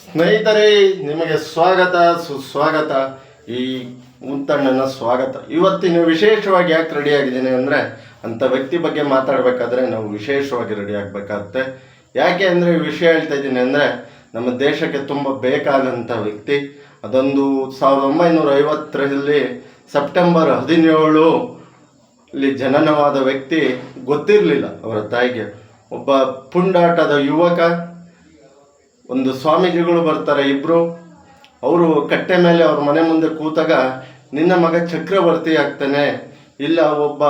ಸ್ನೇಹಿತರೆ, ನಿಮಗೆ ಸ್ವಾಗತ ಸುಸ್ವಾಗತ. ಈ ಮುತ್ತಣ್ಣನ ಸ್ವಾಗತ. ಇವತ್ತಿನ ವಿಶೇಷವಾಗಿ ಯಾಕೆ ರೆಡಿ ಆಗಿದ್ದೀನಿ ಅಂದರೆ, ಅಂಥ ವ್ಯಕ್ತಿ ಬಗ್ಗೆ ಮಾತಾಡಬೇಕಾದ್ರೆ ನಾವು ವಿಶೇಷವಾಗಿ ರೆಡಿ ಆಗಬೇಕಾಗುತ್ತೆ. ಯಾಕೆ ಅಂದರೆ ವಿಷಯ ಹೇಳ್ತಾ ಇದ್ದೀನಿ ಅಂದರೆ, ನಮ್ಮ ದೇಶಕ್ಕೆ ತುಂಬ ಬೇಕಾದಂಥ ವ್ಯಕ್ತಿ. ಅದೊಂದು 1950ರಲ್ಲಿ ಸೆಪ್ಟೆಂಬರ್ 17 ಇಲ್ಲಿ ಜನನವಾದ ವ್ಯಕ್ತಿ. ಗೊತ್ತಿರಲಿಲ್ಲ ಅವರ ತಾಯಿಗೆ. ಒಬ್ಬ ಪುಂಡಾಟದ ಯುವಕ. ಒಂದು ಸ್ವಾಮೀಜಿಗಳು ಬರ್ತಾರೆ ಇಬ್ಬರು. ಅವರು ಕಟ್ಟೆ ಮೇಲೆ ಅವ್ರ ಮನೆ ಮುಂದೆ ಕೂತಾಗ, ನಿನ್ನ ಮಗ ಚಕ್ರವರ್ತಿ ಆಗ್ತಾನೆ, ಇಲ್ಲ ಒಬ್ಬ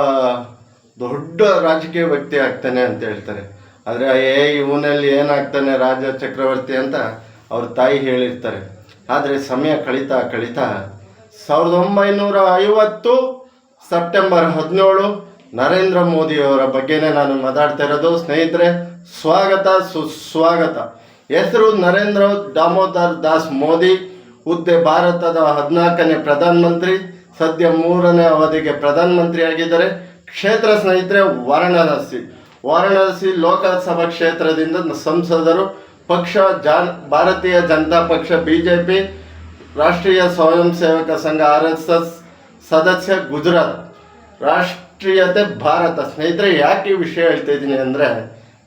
ದೊಡ್ಡ ರಾಜಕೀಯ ವ್ಯಕ್ತಿ ಆಗ್ತಾನೆ ಅಂತ ಹೇಳ್ತಾರೆ. ಆದರೆ ಇವನಲ್ಲಿ ಏನಾಗ್ತಾನೆ ರಾಜ ಚಕ್ರವರ್ತಿ ಅಂತ ಅವ್ರ ತಾಯಿ ಹೇಳಿರ್ತಾರೆ. ಆದರೆ ಸಮಯ ಕಳೀತಾ 1950 ಸೆಪ್ಟೆಂಬರ್ 17 ನರೇಂದ್ರ ಮೋದಿಯವರ ಬಗ್ಗೆನೇ ನಾನು ಮಾತಾಡ್ತಾ ಇರೋದು. ಸ್ನೇಹಿತರೆ, ಸ್ವಾಗತ ಸುಸ್ವಾಗತ. ಹೆಸರು ನರೇಂದ್ರ ದಾಮೋದರ್ ದಾಸ್ ಮೋದಿ. ಹುದ್ದೆ ಭಾರತದ 14ನೇ ಪ್ರಧಾನಮಂತ್ರಿ. ಸದ್ಯ 3ನೇ ಅವಧಿಗೆ ಪ್ರಧಾನಮಂತ್ರಿ ಆಗಿದ್ದಾರೆ. ಕ್ಷೇತ್ರ ಸ್ನೇಹಿತರೆ ವಾರಣಾಸಿ ಲೋಕಸಭಾ ಕ್ಷೇತ್ರದಿಂದ ಸಂಸದರು. ಪಕ್ಷ ಭಾರತೀಯ ಜನತಾ ಪಕ್ಷ BJP, ರಾಷ್ಟ್ರೀಯ ಸ್ವಯಂ ಸೇವಕ ಸಂಘ RSS ಸದಸ್ಯ, ಗುಜರಾತ್. ರಾಷ್ಟ್ರೀಯತೆ ಭಾರತ. ಸ್ನೇಹಿತರೆ, ಯಾಕೆ ಈ ವಿಷಯ ಹೇಳ್ತಾ ಇದ್ದೀನಿ ಅಂದರೆ,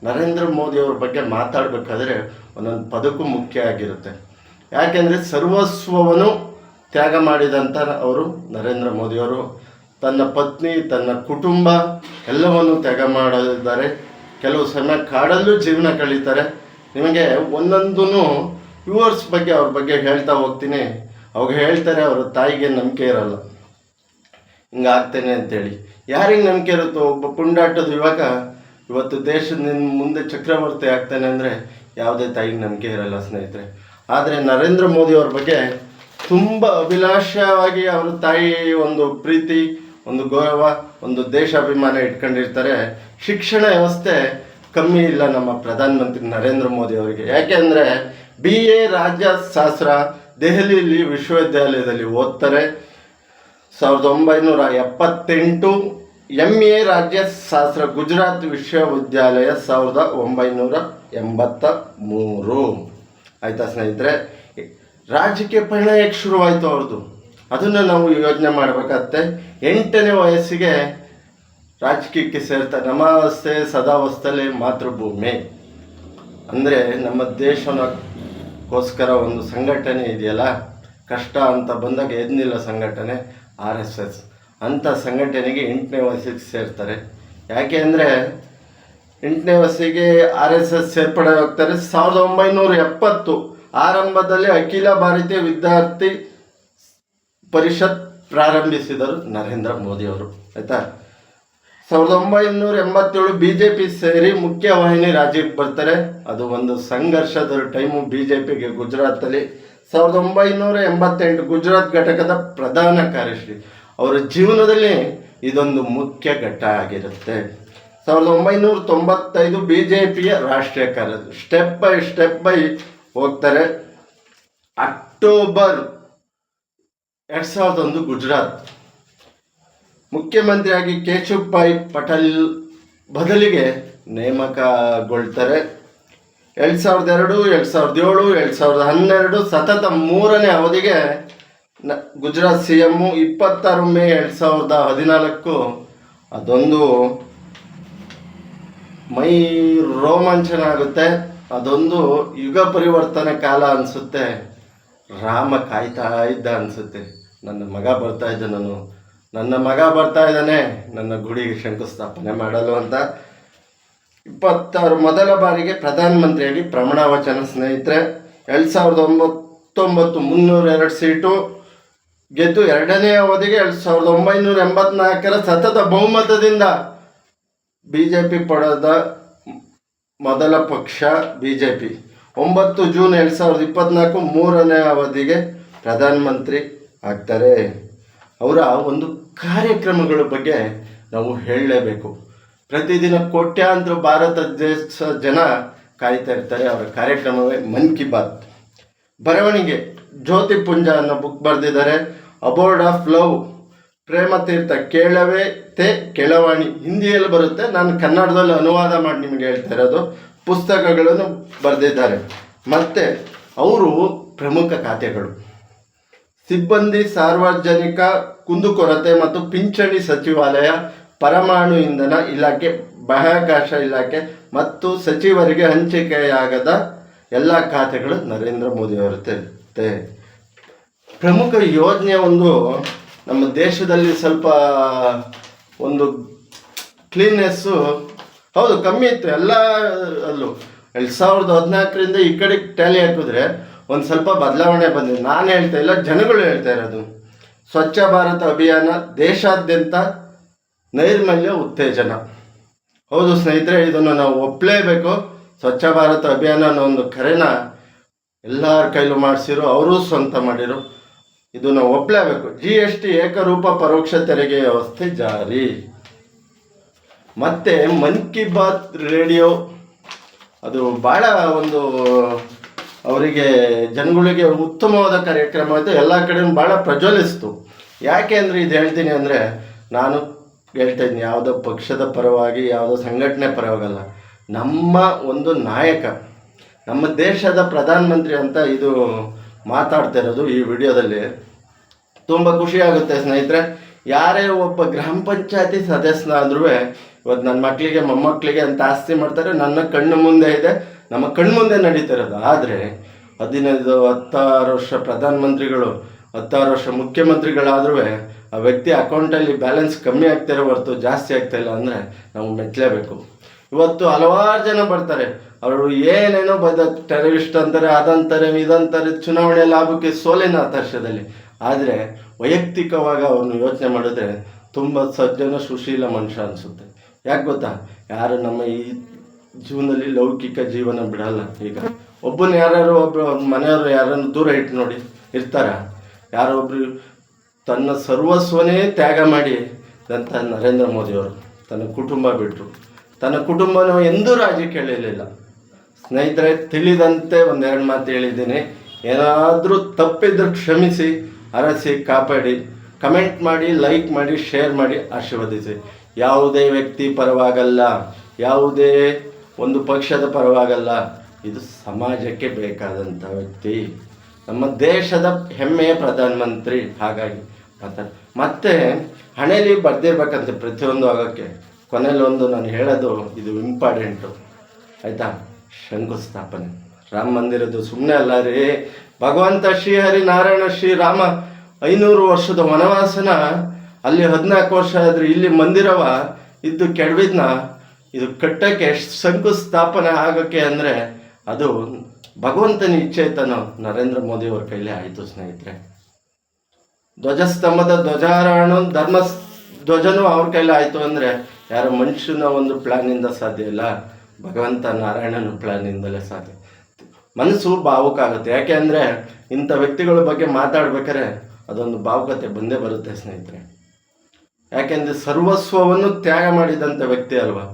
ನರೇಂದ್ರ ಮೋದಿ ಅವ್ರ ಬಗ್ಗೆ ಮಾತಾಡಬೇಕಾದ್ರೆ ಒಂದೊಂದು ಪದಕ್ಕೂ ಮುಖ್ಯ ಆಗಿರುತ್ತೆ. ಯಾಕೆಂದರೆ ಸರ್ವಸ್ವವನ್ನು ತ್ಯಾಗ ಮಾಡಿದಂಥ ಅವರು ನರೇಂದ್ರ ಮೋದಿಯವರು. ತನ್ನ ಪತ್ನಿ, ತನ್ನ ಕುಟುಂಬ ಎಲ್ಲವನ್ನು ತ್ಯಾಗ ಮಾಡಿದ್ದಾರೆ. ಕೆಲವು ಸಮಯ ಕಾಡಲ್ಲೂ ಜೀವನ ಕಳೀತಾರೆ. ನಿಮಗೆ ಒಂದೊಂದೂ ವ್ಯೂವರ್ಸ್ ಬಗ್ಗೆ ಅವ್ರ ಬಗ್ಗೆ ಹೇಳ್ತಾ ಹೋಗ್ತೀನಿ. ಅವಾಗ ಹೇಳ್ತಾರೆ ಅವರ ತಾಯಿಗೆ ನಂಬಿಕೆ ಇರಲ್ಲ, ಹಿಂಗಾಗ್ತೇನೆ ಅಂತೇಳಿ. ಯಾರಿಗೆ ನಂಬಿಕೆ ಇರುತ್ತೋ? ಒಬ್ಬ ಪುಂಡಾಟದ ಯುವಕ ಇವತ್ತು ದೇಶದ ಮುಂದೆ ಚಕ್ರವರ್ತಿ ಆಗ್ತಾನೆ ಅಂದರೆ ಯಾವುದೇ ತಾಯಿಗೆ ನಂಬಿಕೆ ಇರಲ್ಲ ಸ್ನೇಹಿತರೆ. ಆದರೆ ನರೇಂದ್ರ ಮೋದಿ ಅವ್ರ ಬಗ್ಗೆ ತುಂಬ ಅಭಿಲಾಷವಾಗಿ ಅವ್ರ ತಾಯಿ ಒಂದು ಪ್ರೀತಿ, ಒಂದು ಗೌರವ, ಒಂದು ದೇಶಾಭಿಮಾನ ಇಟ್ಕೊಂಡಿರ್ತಾರೆ. ಶಿಕ್ಷಣ ವ್ಯವಸ್ಥೆ ಕಮ್ಮಿ ಇಲ್ಲ ನಮ್ಮ ಪ್ರಧಾನಮಂತ್ರಿ ನರೇಂದ್ರ ಮೋದಿ ಅವರಿಗೆ. ಯಾಕೆಂದರೆ BA ರಾಜ್ಯಶಾಸ್ತ್ರ ದೆಹಲಿಯಲ್ಲಿ ವಿಶ್ವವಿದ್ಯಾಲಯದಲ್ಲಿ ಓದ್ತಾರೆ. 1978. MA ರಾಜ್ಯಶಾಸ್ತ್ರ ಗುಜರಾತ್ ವಿಶ್ವವಿದ್ಯಾಲಯ 1983. ಆಯಿತಾ ಸ್ನೇಹಿತರೆ? ರಾಜಕೀಯ ಪಯಣ ಹೇಗೆ ಶುರುವಾಯಿತು ಅವ್ರದ್ದು, ಅದನ್ನು ನಾವು ಯೋಚನೆ ಮಾಡಬೇಕಾಗತ್ತೆ. 8ನೇ ವಯಸ್ಸಿಗೆ ರಾಜಕೀಯಕ್ಕೆ ಸೇರ್ತಾರೆ. ನಮಾವಸ್ಥೆ ಸದಾವಸ್ಥೆಲೆ ಮಾತೃಭೂಮಿ ಅಂದರೆ ನಮ್ಮ ದೇಶಕ್ಕೋಸ್ಕರ ಒಂದು ಸಂಘಟನೆ ಇದೆಯಲ್ಲ, ಕಷ್ಟ ಅಂತ ಬಂದಾಗ ಎದ್ನಿಲ್ಲ ಸಂಘಟನೆ, RSS. ಅಂಥ ಸಂಘಟನೆಗೆ 8ನೇ ವಯಸ್ಸಿಗೆ ಸೇರ್ತಾರೆ. ಯಾಕೆ ಅಂದರೆ 8ನೇ ವಯಸ್ಸಿಗೆ RSS ಸೇರ್ಪಡೆ ಹೋಗ್ತಾರೆ. 1970 ಆರಂಭದಲ್ಲಿ ಅಖಿಲ ಭಾರತೀಯ ವಿದ್ಯಾರ್ಥಿ ಪರಿಷತ್ ಪ್ರಾರಂಭಿಸಿದರು ನರೇಂದ್ರ ಮೋದಿಯವರು. ಆಯಿತಾ? 1987 BJP ಸೇರಿ ಮುಖ್ಯವಾಹಿನಿ ರಾಜ್ಯಕ್ಕೆ ಬರ್ತಾರೆ. ಅದು ಒಂದು ಸಂಘರ್ಷದ ಟೈಮು BJPಗೆ ಗುಜರಾತಲ್ಲಿ. 1988 ಗುಜರಾತ್ ಘಟಕದ ಪ್ರಧಾನ ಕಾರ್ಯದರ್ಶಿ. ಅವರ ಜೀವನದಲ್ಲಿ ಇದೊಂದು ಮುಖ್ಯ ಘಟ್ಟ ಆಗಿರುತ್ತೆ. 1995 BJPಯ ರಾಷ್ಟ್ರೀಯ ಕಾರ್ಯದರ್ಶಿ. ಸ್ಟೆಪ್ ಬೈ ಹೋಗ್ತಾರೆ. ಅಕ್ಟೋಬರ್ 2001 ಗುಜರಾತ್ ಮುಖ್ಯಮಂತ್ರಿಯಾಗಿ ಕೇಶುಭಾಯ್ ಪಟೇಲ್ ಬದಲಿಗೆ ನೇಮಕಗೊಳ್ತಾರೆ. 2002, 2007, 2012 ಸತತ 3ನೇ ಅವಧಿಗೆ ಗುಜರಾತ್ CM. 26 ಮೇ 2014 ಅದೊಂದು ಮೈ ರೋಮಾಂಚನ ಆಗುತ್ತೆ. ಅದೊಂದು ಯುಗ ಪರಿವರ್ತನೆ ಕಾಲ ಅನಿಸುತ್ತೆ. ರಾಮ ಕಾಯ್ತಾ ಇದ್ದ ಅನಿಸುತ್ತೆ. ನನ್ನ ಮಗ ಬರ್ತಾ ಇದ್ದಾನೆ ನನ್ನ ಗುಡಿಗೆ ಶಂಕುಸ್ಥಾಪನೆ ಮಾಡಲು ಅಂತ. 26 ಮೊದಲ ಬಾರಿಗೆ ಪ್ರಧಾನಮಂತ್ರಿಯಾಗಿ ಪ್ರಮಾಣ ವಚನ. ಸ್ನೇಹಿತರೆ, 2019 302 ಸೀಟು ಗೆದ್ದು 2ನೇ ಅವಧಿಗೆ 1984 ಸತತ ಬಹುಮತದಿಂದ BJP ಪಡೆದ ಮೊದಲ ಪಕ್ಷ BJP. 9 ಜೂನ್ 2024 3ನೇ ಅವಧಿಗೆ ಪ್ರಧಾನಮಂತ್ರಿ ಆಗ್ತಾರೆ. ಅವರ ಒಂದು ಕಾರ್ಯಕ್ರಮಗಳ ಬಗ್ಗೆ ನಾವು ಹೇಳಲೇಬೇಕು. ಪ್ರತಿದಿನ ಕೋಟ್ಯಾಂತರ ಭಾರತ ದೇಶ ಜನ ಕಾಯ್ತಾ ಇರ್ತಾರೆ. ಅವರ ಕಾರ್ಯಕ್ರಮವೇ ಮನ್ ಕಿ ಬಾತ್. ಬರವಣಿಗೆ ಜ್ಯೋತಿ ಪುಂಜ ಅನ್ನೋ ಬುಕ್ ಬರೆದಿದ್ದಾರೆ. ಅಬೋರ್ಡ್ ಆಫ್ ಲವ್, ಪ್ರೇಮತೀರ್ಥ, ಕೇಳವೇ ತೇ ಕೆಳವಾಣಿ, ಹಿಂದಿಯಲ್ಲಿ ಬರುತ್ತೆ. ನಾನು ಕನ್ನಡದಲ್ಲಿ ಅನುವಾದ ಮಾಡಿ ನಿಮಗೆ ಹೇಳ್ತಾ ಇರೋದು. ಪುಸ್ತಕಗಳನ್ನು ಬರೆದಿದ್ದಾರೆ. ಮತ್ತು ಅವರು ಪ್ರಮುಖ ಖಾತೆಗಳು: ಸಿಬ್ಬಂದಿ, ಸಾರ್ವಜನಿಕ ಕುಂದುಕೊರತೆ ಮತ್ತು ಪಿಂಚಣಿ ಸಚಿವಾಲಯ, ಪರಮಾಣು ಇಂಧನ ಇಲಾಖೆ, ಬಾಹ್ಯಾಕಾಶ ಇಲಾಖೆ ಮತ್ತು ಸಚಿವರಿಗೆ ಹಂಚಿಕೆಯಾಗದ ಎಲ್ಲ ಖಾತೆಗಳು ನರೇಂದ್ರ ಮೋದಿಯವರುತ್ತೆ. ಪ್ರಮುಖ ಯೋಜನೆ ಒಂದು ನಮ್ಮ ದೇಶದಲ್ಲಿ ಸ್ವಲ್ಪ ಒಂದು ಕ್ಲೀನ್ನೆಸ್ಸು ಹೌದು ಕಮ್ಮಿ ಇತ್ತು ಎಲ್ಲ ಅಲ್ಲೂ. 2014ರಿಂದ ಈ ಕಡೆ ಟ್ಯಾಲಿ ಹಾಕಿದ್ರೆ ಒಂದು ಸ್ವಲ್ಪ ಬದಲಾವಣೆ ಬಂದಿದೆ. ನಾನು ಹೇಳ್ತಾ ಇಲ್ಲ, ಜನಗಳು ಹೇಳ್ತಾ ಇರೋದು. ಸ್ವಚ್ಛ ಭಾರತ ಅಭಿಯಾನ ದೇಶಾದ್ಯಂತ ನೈರ್ಮಲ್ಯ ಉತ್ತೇಜನ. ಹೌದು ಸ್ನೇಹಿತರೆ, ಇದನ್ನು ನಾವು ಒಪ್ಪಲೇಬೇಕು. ಸ್ವಚ್ಛ ಭಾರತ ಅಭಿಯಾನ ಅನ್ನೋ ಒಂದು ಕರೆನ ಎಲ್ಲರ ಕೈಲೂ ಮಾಡಿಸಿರೋ, ಅವರು ಸ್ವಂತ ಮಾಡಿರೋ, ಇದು ನಾವು ಒಪ್ಪಲೇಬೇಕು. GST ಏಕರೂಪ ಪರೋಕ್ಷ ತೆರಿಗೆ ವ್ಯವಸ್ಥೆ ಜಾರಿ. ಮತ್ತು ಮನ್ ಕಿ ಬಾತ್ ರೇಡಿಯೋ ಅದು ಭಾಳ ಒಂದು ಅವರಿಗೆ ಜನಗಳಿಗೆ ಉತ್ತಮವಾದ ಕಾರ್ಯಕ್ರಮ ಆಯಿತು. ಎಲ್ಲ ಕಡೆ ಭಾಳ ಪ್ರಜ್ವಲಿಸ್ತು. ಯಾಕೆ ಅಂದರೆ ಇದು ಹೇಳ್ತೀನಿ ಅಂದರೆ, ನಾನು ಹೇಳ್ತಾ ಇದ್ದೀನಿ ಯಾವುದೋ ಪಕ್ಷದ ಪರವಾಗಿ, ಯಾವುದೋ ಸಂಘಟನೆ ಪರವಾಗಲ್ಲ. ನಮ್ಮ ಒಂದು ನಾಯಕ, ನಮ್ಮ ದೇಶದ ಪ್ರಧಾನಮಂತ್ರಿ ಅಂತ ಇದು ಮಾತಾಡ್ತಾ ಇರೋದು ಈ ವಿಡಿಯೋದಲ್ಲಿ. ತುಂಬ ಖುಷಿಯಾಗುತ್ತೆ ಸ್ನೇಹಿತರೆ. ಯಾರೇ ಒಬ್ಬ ಗ್ರಾಮ ಪಂಚಾಯತಿ ಸದಸ್ಯನಾದ್ರೂ ಇವತ್ತು ನನ್ನ ಮಕ್ಕಳಿಗೆ ಮೊಮ್ಮಕ್ಕಳಿಗೆ ಅಂತ ಆಸ್ತಿ ಮಾಡ್ತಾರೆ. ನನ್ನ ಕಣ್ಣು ಮುಂದೆ ಇದೆ, ನಮ್ಮ ಕಣ್ಣು ಮುಂದೆ ನಡೀತಿರೋದು. ಆದರೆ 16 ವರ್ಷ ಪ್ರಧಾನಮಂತ್ರಿಗಳು, 16 ವರ್ಷ ಮುಖ್ಯಮಂತ್ರಿಗಳಾದ್ರೂ ಆ ವ್ಯಕ್ತಿ ಅಕೌಂಟಲ್ಲಿ ಬ್ಯಾಲೆನ್ಸ್ ಕಮ್ಮಿ ಆಗ್ತಿರೋ ಹೊರತು ಜಾಸ್ತಿ ಆಗ್ತಾಯಿಲ್ಲ ಅಂದರೆ ನಾವು ಮೆಚ್ಚಲೇಬೇಕು. ಇವತ್ತು ಹಲವಾರು ಜನ ಬರ್ತಾರೆ, ಅವರು ಏನೇನೋ ಟೆರರಿಸ್ಟ್ ಅಂತಾರೆ, ಅದಂತಾರೆ, ಇದಂತಾರೆ, ಚುನಾವಣೆ ಲಾಭಕ್ಕೆ ಸೋಲಿನ ಆದರ್ಶದಲ್ಲಿ. ಆದರೆ ವೈಯಕ್ತಿಕವಾಗಿ ಅವ್ರನ್ನ ಯೋಚನೆ ಮಾಡಿದ್ರೆ ತುಂಬ ಸಜ್ಜನ ಸುಶೀಲ ಮನುಷ್ಯ ಅನಿಸುತ್ತೆ. ಯಾಕೆ ಗೊತ್ತಾ? ಯಾರು ನಮ್ಮ ಈ ಜೀವನದಲ್ಲಿ ಲೌಕಿಕ ಜೀವನ ಬಿಡಲ್ಲ. ಈಗ ಒಬ್ಬನ ಯಾರು ಒಬ್ಬರು ಮನೆಯವರು ಯಾರನ್ನು ದೂರ ಇಟ್ಟು ನೋಡಿ ಇರ್ತಾರ? ಯಾರೊಬ್ಬರು ತನ್ನ ಸರ್ವಸ್ವನೇ ತ್ಯಾಗ ಮಾಡಿ ಅಂತ ನರೇಂದ್ರ ಮೋದಿಯವರು ತನ್ನ ಕುಟುಂಬ ಬಿಟ್ಟರು. ತನ್ನ ಕುಟುಂಬನೂ ಎಂದೂ ರಾಜ್ಯಕ್ಕೆ ಎಳೆಯಲಿಲ್ಲ. ಸ್ನೇಹಿತರೆ, ತಿಳಿದಂತೆ ಒಂದೆರಡು ಮಾತು ಹೇಳಿದ್ದೀನಿ. ಏನಾದರೂ ತಪ್ಪಿದ್ರೆ ಕ್ಷಮಿಸಿ, ಅರಸಿ, ಕಾಪಾಡಿ. ಕಮೆಂಟ್ ಮಾಡಿ, ಲೈಕ್ ಮಾಡಿ, ಶೇರ್ ಮಾಡಿ, ಆಶೀರ್ವದಿಸಿ. ಯಾವುದೇ ವ್ಯಕ್ತಿ ಪರವಾಗಲ್ಲ, ಯಾವುದೇ ಒಂದು ಪಕ್ಷದ ಪರವಾಗಲ್ಲ. ಇದು ಸಮಾಜಕ್ಕೆ ಬೇಕಾದಂಥ ವ್ಯಕ್ತಿ, ನಮ್ಮ ದೇಶದ ಹೆಮ್ಮೆಯ ಪ್ರಧಾನಮಂತ್ರಿ. ಹಾಗಾಗಿ ಮತ್ತೆ ಹಣೆಯಲ್ಲಿ ಬರ್ದಿರ್ಬೇಕಂತೆ ಪ್ರತಿಯೊಂದು ಆಗೋಕ್ಕೆ. ಕೊನೆಯಲ್ಲಿ ಒಂದು ನಾನು ಹೇಳೋದು, ಇದು ಇಂಪಾರ್ಟೆಂಟು ಆಯಿತಾ? ಶಂಕುಸ್ಥಾಪನೆ ರಾಮ ಮಂದಿರದ್ದು ಸುಮ್ಮನೆ ಅಲ್ಲ ರೀ. ಭಗವಂತ ಶ್ರೀಹರಿ ನಾರಾಯಣ ಶ್ರೀರಾಮ 500 ವರ್ಷದ ವನವಾಸನ ಅಲ್ಲಿ 14 ವರ್ಷ ಆದ್ರೆ ಇಲ್ಲಿ ಮಂದಿರವ ಇದ್ದು ಕೆಡವಿದ್ನ ಇದು ಕಟ್ಟಕ್ಕೆ ಶಂಕುಸ್ಥಾಪನೆ ಆಗೋಕ್ಕೆ ಅಂದರೆ ಅದು ಭಗವಂತನ ಇಚ್ಛೆತನೋ ನರೇಂದ್ರ ಮೋದಿಯವ್ರ ಕೈಲೇ ಆಯಿತು ಸ್ನೇಹಿತರೆ. ಧ್ವಜಸ್ತಂಭದ ಧ್ವಜಾರೋಹಣ, ಧರ್ಮ ಧ್ವಜನೂ ಅವ್ರ ಕೈಲೇ ಆಯಿತು ಅಂದರೆ ಯಾರೋ ಮನುಷ್ಯನ ಒಂದು ಪ್ಲ್ಯಾನಿಂದ ಸಾಧ್ಯ ಇಲ್ಲ, ಭಗವಂತ ನಾರಾಯಣನ ಪ್ಲ್ಯಾನಿಂದಲೇ ಸಾಧ್ಯ. ಮನಸ್ಸು ಭಾವುಕ ಆಗುತ್ತೆ. ಯಾಕೆ ಅಂದರೆ ಇಂಥ ವ್ಯಕ್ತಿಗಳ ಬಗ್ಗೆ ಮಾತಾಡ್ಬೇಕಾದ್ರೆ ಅದೊಂದು ಭಾವುಕತೆ ಬಂದೇ ಬರುತ್ತೆ ಸ್ನೇಹಿತರೆ. ಯಾಕೆಂದರೆ ಸರ್ವಸ್ವವನ್ನು ತ್ಯಾಗ ಮಾಡಿದಂಥ ವ್ಯಕ್ತಿ ಅಲ್ವಾ,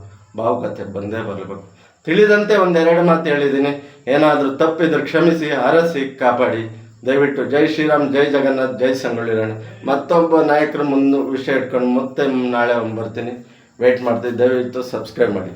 ಭಾವುಕತೆ ಬಂದೇ ಬರಬೇಕು. ತಿಳಿದಂತೆ ಒಂದೆರಡು ಮಾತು ಹೇಳಿದ್ದೀನಿ. ಏನಾದರೂ ತಪ್ಪಿದ್ರೆ ಕ್ಷಮಿಸಿ, ಹರಸಿ, ಕಾಪಾಡಿ. ದಯವಿಟ್ಟು ಜೈ ಶ್ರೀರಾಮ್, ಜೈ ಜಗನ್ನಾಥ್, ಜೈ ಸಂಗೊಳ್ಳಿ ರಾಯಣ್ಣ. ಮತ್ತೊಬ್ಬ ನಾಯಕರ ವಿಷಯ ಇಟ್ಕೊಂಡು ಮತ್ತೆ ನಾಳೆ ಬರ್ತೀನಿ. ವೆಯ್ಟ್ ಮಾಡ್ತೀನಿ. ದಯವಿಟ್ಟು ಸಬ್ಸ್ಕ್ರೈಬ್ ಮಾಡಿ.